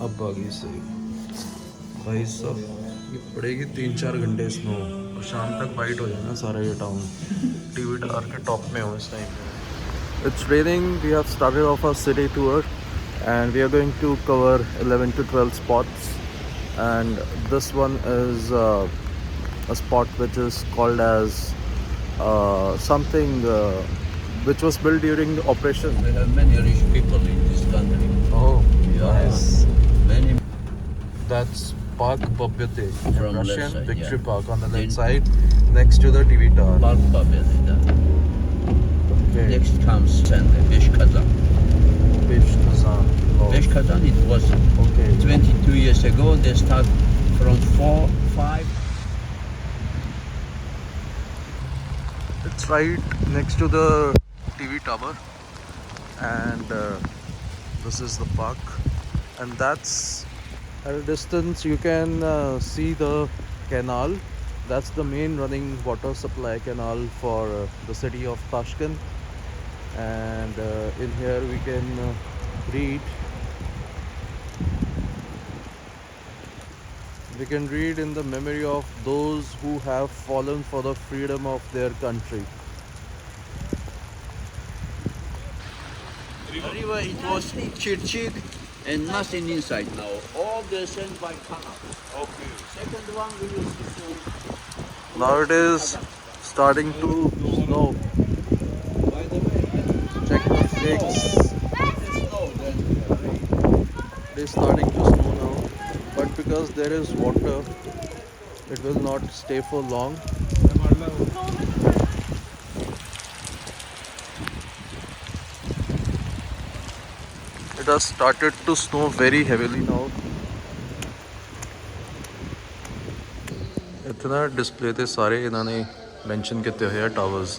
अब आ गई सही भाई साहब। ये पड़ेगी 3-4 घंटे स्नो और शाम तक वाइट हो जाएगा सारा ये टाउन। टीवी टावर के टॉप में हो इस टाइम पे। It's raining. We have started off our city tour and we are going to cover 11 to 12 spots, and this one is a spot which is called as something which was built during the operation. We have many rich people in this country. Oh, Yeah. nice. Many That's Park Pabyate in From left Russian, side, Victory yeah. Park on the left In- side, next to the TV tower. Park Babelida. Okay. Next comes Sende, Beshkazan. Bish Kazan. Oh. Beshkazan, it was Okay. 22 years ago. They start from 4, 5. It's right next to the TV tower, and this is the park, and that's at a distance you can see the canal. That's the main running water supply canal for the city of Tashkent, and in here we can read in the memory of those who have fallen for the freedom of their country. River, it was Chirchir and nothing inside now. All descent by canal. Okay. Second one we will see soon. Now it is starting to snow. By the way, Check the flakes. snow then. It is starting to snow now, but because there is water, it will not stay for long. It has started to snow very heavily now. इतना display थे सारे इन्होंने mention किए हुए हैं towers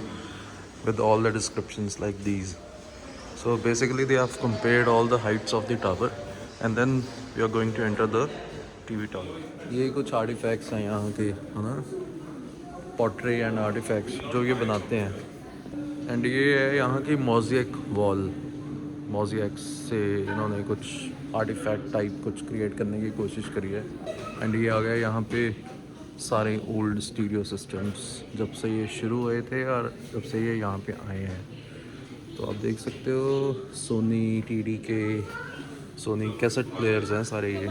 with all the descriptions like these. So basically they have compared all the heights of the tower, and then we are going to enter the TV tower. ये कुछ artefacts हैं यहाँ के, है ना, पॉटरी एंड आर्टिफैक्ट्स जो ये बनाते हैं। एंड ये है यहाँ की मोज़ेक वॉल। मोज़ेक से इन्होंने कुछ आर्टिफैक्ट टाइप कुछ क्रिएट करने की कोशिश करी है। एंड ये आ गया यहाँ पे सारे ओल्ड स्टीरियो सिस्टम्स जब से ये शुरू हुए थे और जब से ये यहाँ पे आए हैं। तो आप देख सकते हो सोनी, टीडी के, सोनी कैसेट प्लेयर्स हैं सारे ये।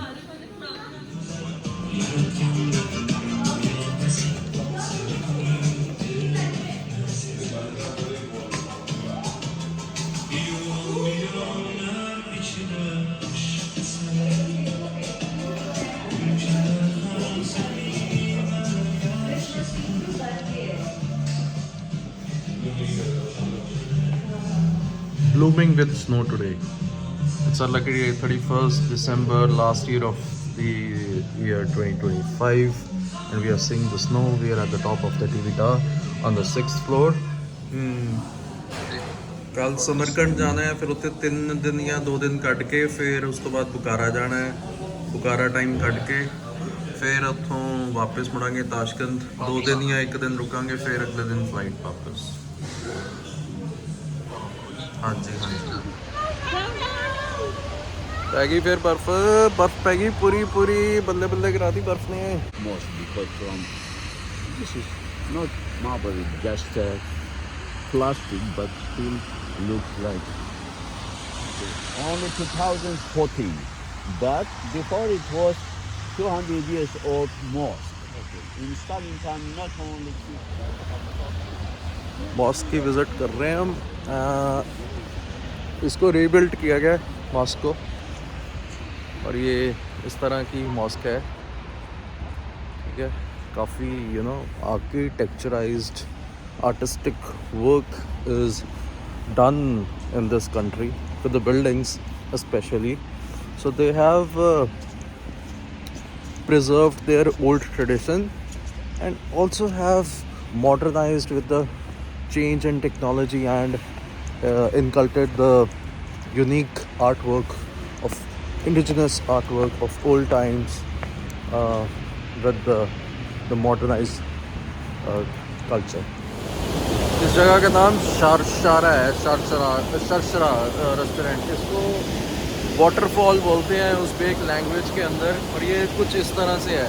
Blooming with snow today. It's our lucky day, 31st December, last year of the year 2025, and we are seeing the snow. We are at the top of the TV tower on the 6th floor. कल Samarkand जाना है, फिर उत्ते 3 दिन या 2 दिन cut के फिर उस तो बाद बुकारा जाना है। बुकारा टाइम कट के फिर उत्थों वापस मुड़ांगे ताशकंद, 2 दिन या 1 दिन रुकांगे, फिर अगले दिन फ्लाइट वापस। हाँ जी, हाँ जी। पैगी फिर बर्फ पैगी पूरी पूरी बल्ले बल्ले गिरा दी बर्फ ने। Most because from this is not marble, it's just plastic, but still looks like only 2014. But before it was 200 years old mosque. In Stalin time, not only Moscow की विज़िट कर रहे हैं हम। इसको रीबिल्ड किया गया मॉस्क को, और ये इस तरह की मॉस्क है, ठीक है। काफ़ी आर्किटेक्चराइज्ड artistic work is done in this country for the buildings especially. So they have preserved their old tradition and also have modernized with the change and technology, and inculcated the unique artwork of indigenous artwork of old times with the modernized culture. इस जगह का नाम शारशारा है, शारशरा restaurant. इसको waterfall बोलते हैं Uzbek language के अंदर, और ये कुछ इस तरह से है।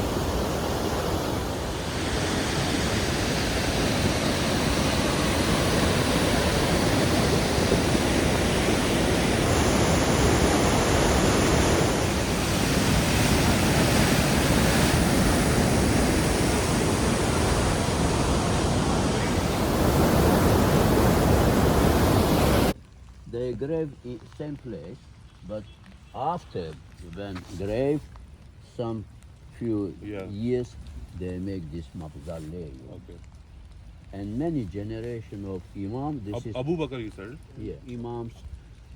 They grave in same place, but after when grave some few years, they make this mausoleum. Okay. And many generation of imam. This is Abu Bakr, you said? imams,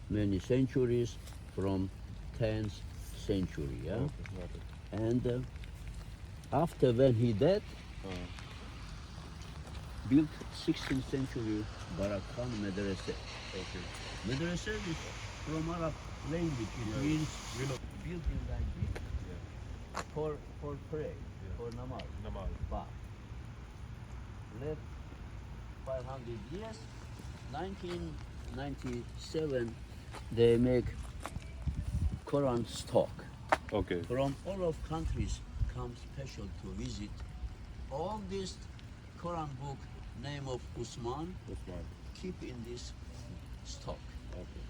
many centuries from 10th century. Yeah, Okay, got it. and after when he dead, built 16th century Barak Khan Madrasa. Okay. Madrasa is from Arab language. It means building like this for pray, for namaz. Namaz. Wow. Left 500 years. 1997, they make Quran stock. Okay. From all of countries come special to visit. All this Quran book, name of Usman, Usman. keep in this stock. Okay.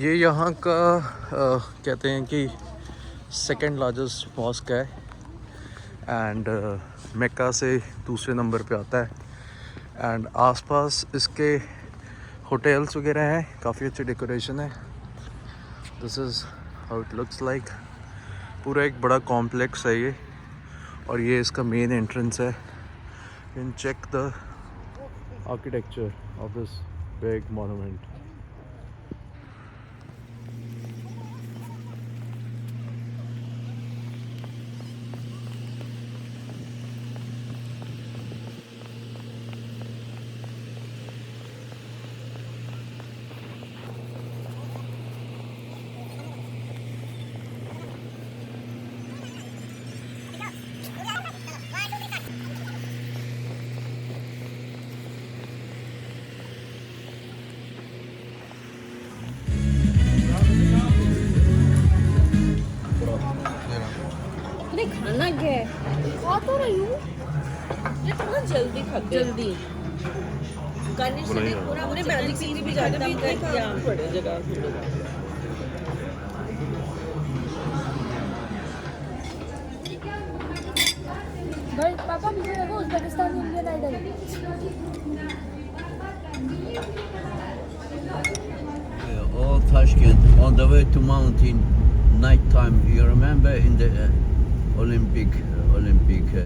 ये यहाँ का कहते हैं कि second largest mosque है, and मक्का से दूसरे number पे आता है। एंड आसपास इसके होटल्स वगैरह हैं, काफ़ी अच्छी डेकोरेशन है। This is how it looks like. पूरा एक बड़ा कॉम्प्लेक्स है ये, और ये इसका मेन एंट्रेंस है। You can check the architecture of this big monument. नहीं खाना क्या है? खा तो रही हूँ। ये थोड़ा जल्दी खाते हैं। जल्दी गार्निश से नहीं, पूरा हमने मैजिक सीरी भी ज्यादा भी किया पड़े जगह। भाई पापा मुझे लगा Uzbekistan Indian Idol. All Tashkent on the way to mountain night time. You remember in the Olympic